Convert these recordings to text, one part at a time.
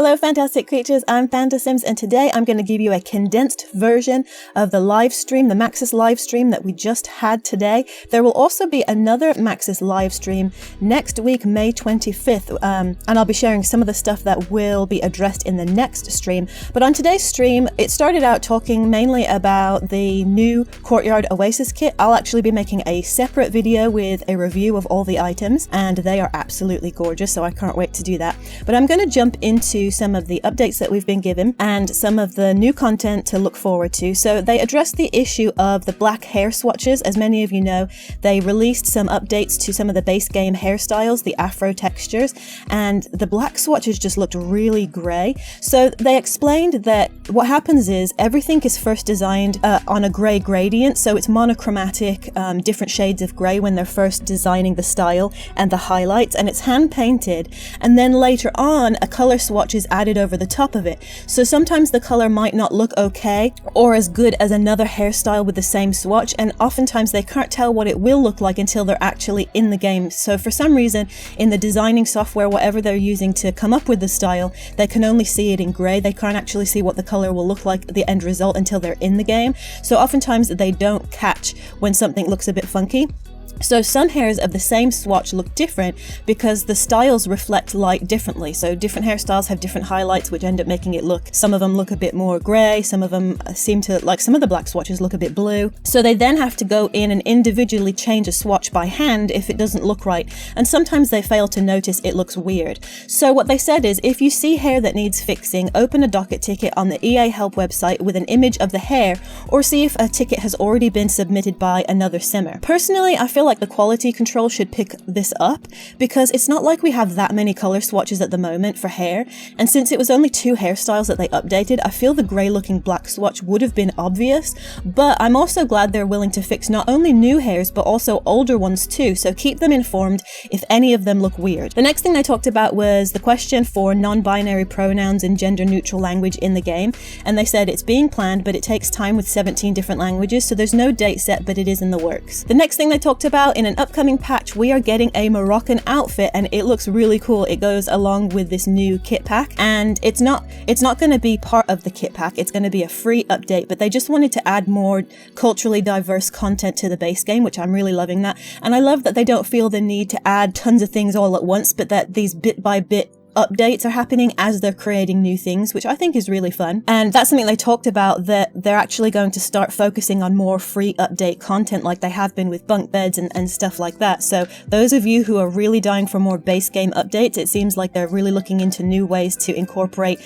Hello fantastic creatures, I'm Fantasims, and today I'm going to give you a condensed version of the live stream, the Maxis Livestream that we just had today. There will also be another Maxis Livestream next week, May 25th, and I'll be sharing some of the stuff that will be addressed in the next stream. But on today's stream, it started out talking mainly about the new Courtyard Oasis kit. I'll actually be making a separate video with a review of all the items, and they are absolutely gorgeous, so I can't wait to do that. But I'm going to jump into some of the updates that we've been given and some of the new content to look forward to. So they addressed the issue of the black hair swatches. As many of you know, they released some updates to some of the base game hairstyles, the afro textures, and the black swatches just looked really grey. So they explained that what happens is everything is first designed on a grey gradient, so it's monochromatic, different shades of grey when they're first designing the style and the highlights, and it's hand painted, and then later on a colour swatch is added over the top of it. So sometimes the color might not look okay or as good as another hairstyle with the same swatch, and oftentimes they can't tell what it will look like until they're actually in the game. So for some reason in the designing software, whatever they're using to come up with the style, they can only see it in grey. They can't actually see what the color will look like, the end result, until they're in the game. So oftentimes they don't catch when something looks a bit funky. So some hairs of the same swatch look different because the styles reflect light differently. So different hairstyles have different highlights, which end up making it look, some of them look a bit more grey, some of them seem to, like some of the black swatches, look a bit blue. So they then have to go in and individually change a swatch by hand if it doesn't look right. And sometimes they fail to notice it looks weird. So what they said is, if you see hair that needs fixing, open a docket ticket on the EA help website with an image of the hair, or see if a ticket has already been submitted by another simmer. Personally, I feel like the quality control should pick this up, because it's not like we have that many color swatches at the moment for hair, and since it was only 2 hairstyles that they updated, I feel the grey looking black swatch would have been obvious. But I'm also glad they're willing to fix not only new hairs but also older ones too, so keep them informed if any of them look weird. The next thing they talked about was the question for non-binary pronouns and gender neutral language in the game, and they said it's being planned, but it takes time with 17 different languages, so there's no date set, but it is in the works. The next thing they talked about, in an upcoming patch, we are getting a Moroccan outfit, and it looks really cool. It goes along with this new kit pack, and it's not going to be part of the kit pack, it's going to be a free update, but they just wanted to add more culturally diverse content to the base game, which I'm really loving that. And I love that they don't feel the need to add tons of things all at once, but that these bit by bit updates are happening as they're creating new things, which I think is really fun. And that's something they talked about, that they're actually going to start focusing on more free update content like they have been with bunk beds and stuff like that. So those of you who are really dying for more base game updates, it seems like they're really looking into new ways to incorporate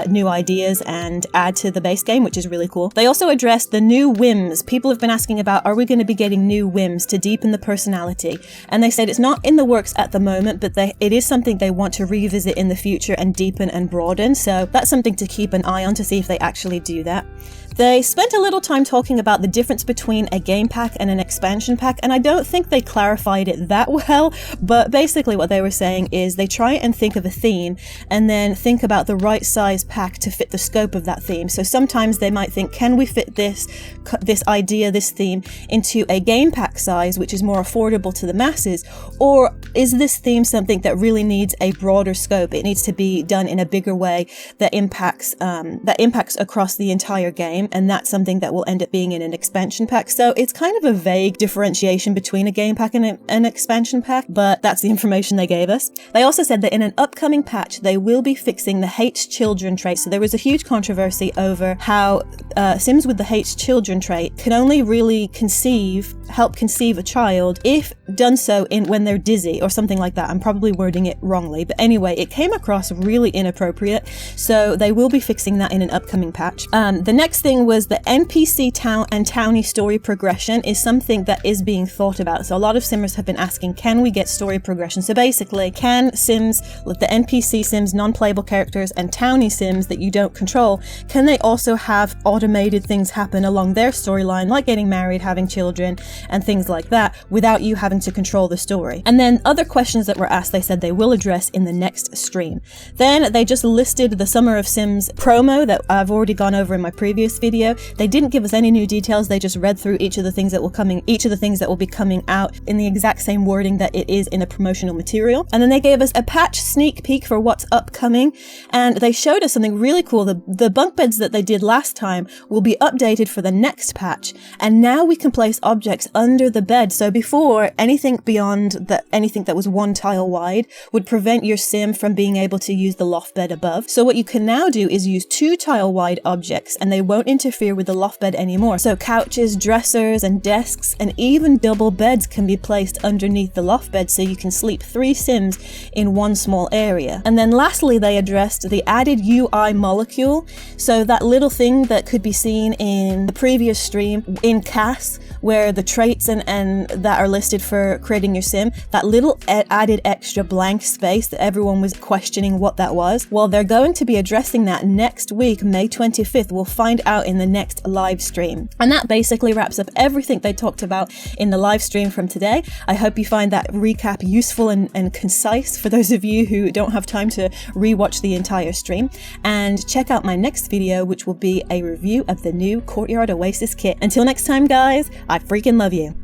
new ideas and add to the base game, which is really cool. They also addressed the new whims. People have been asking about, are we going to be getting new whims to deepen the personality? And they said it's not in the works at the moment, but it is something they want to revisit in the future and deepen and broaden, so that's something to keep an eye on to see if they actually do that. They spent a little time talking about the difference between a game pack and an expansion pack, and I don't think they clarified it that well, but basically what they were saying is they try and think of a theme and then think about the right size pack to fit the scope of that theme. So sometimes they might think, can we fit this idea, this theme, into a game pack size, which is more affordable to the masses, or is this theme something that really needs a broader scope? It needs to be done in a bigger way that impacts across the entire game, and that's something that will end up being in an expansion pack. So it's kind of a vague differentiation between a game pack and an expansion pack, but that's the information they gave us. They also said that in an upcoming patch they will be fixing the hates children trait. So there was a huge controversy over how Sims with the hates children trait can only really help conceive a child if done so when they're dizzy or something like that. I'm probably wording it wrongly, but anyway, it came across really inappropriate, so they will be fixing that in an upcoming patch. The next thing was the NPC town and townie story progression is something that is being thought about. So a lot of simmers have been asking, can we get story progression? So basically, can Sims, like the NPC Sims, non-playable characters, and townie Sims that you don't control, can they also have auto automated things happen along their storyline, like getting married, having children, and things like that, without you having to control the story. And then other questions that were asked, they said they will address in the next stream. Then they just listed the Summer of Sims promo that I've already gone over in my previous video. They didn't give us any new details. They just read through each of the things that will be coming out in the exact same wording that it is in a promotional material. And then they gave us a patch sneak peek for what's upcoming, and they showed us something really cool. The bunk beds that they did last time will be updated for the next patch, and now we can place objects under the bed. So before, anything that was one tile wide would prevent your sim from being able to use the loft bed above. So what you can now do is use 2 tile wide objects, and they won't interfere with the loft bed anymore. So couches, dressers, and desks, and even double beds can be placed underneath the loft bed, so you can sleep 3 sims in one small area. And then lastly, they addressed the added UI molecule. So that little thing that could be seen in the previous stream in CAS, where the traits and that are listed for creating your sim, that little added extra blank space that everyone was questioning what that was. Well, they're going to be addressing that next week, May 25th. We'll find out in the next live stream. And that basically wraps up everything they talked about in the live stream from today. I hope you find that recap useful and concise for those of you who don't have time to rewatch the entire stream. And check out my next video, which will be a review of the new Courtyard Oasis kit. Until next time, guys, I freaking love you.